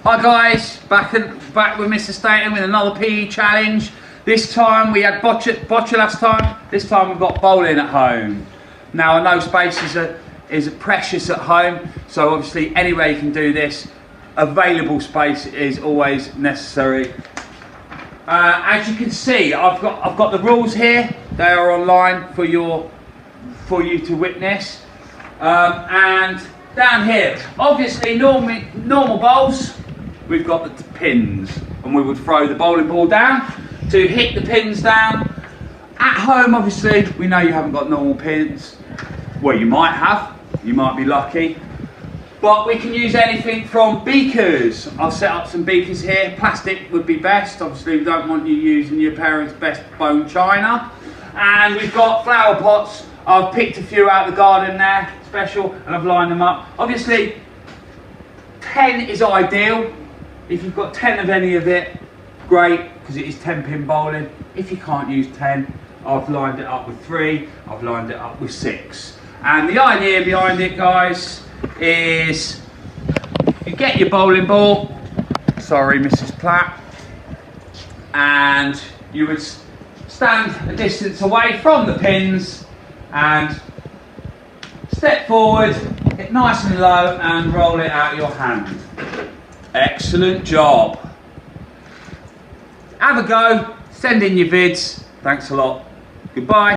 Hi guys, back with Mr. Stainton with another PE challenge. This time we had bocce last time. This time we've got bowling at home. Now I know space is precious at home, so obviously anywhere you can do this, available space is always necessary. As you can see, I've got the rules here. They are online for you to witness. And down here, obviously normal bowls, we've got the pins, and we would throw the bowling ball down to hit the pins down. At home, obviously, we know you haven't got normal pins. Well, you might have, you might be lucky. But we can use anything from beakers. I've set up some beakers here. Plastic would be best. Obviously, we don't want you using your parents' best bone china. And we've got flower pots. I've picked a few out of the garden there, special, and I've lined them up. Obviously, 10 is ideal. If you've got 10 of any of it, great, because it is 10-pin bowling. If you can't use 10, I've lined it up with 3, I've lined it up with 6. And the idea behind it, guys, is you get your bowling ball, sorry Mrs. Platt, and you would stand a distance away from the pins and step forward, hit nice and low and roll it out of your hand. Excellent job. Have a go, send in your vids. Thanks a lot. Goodbye.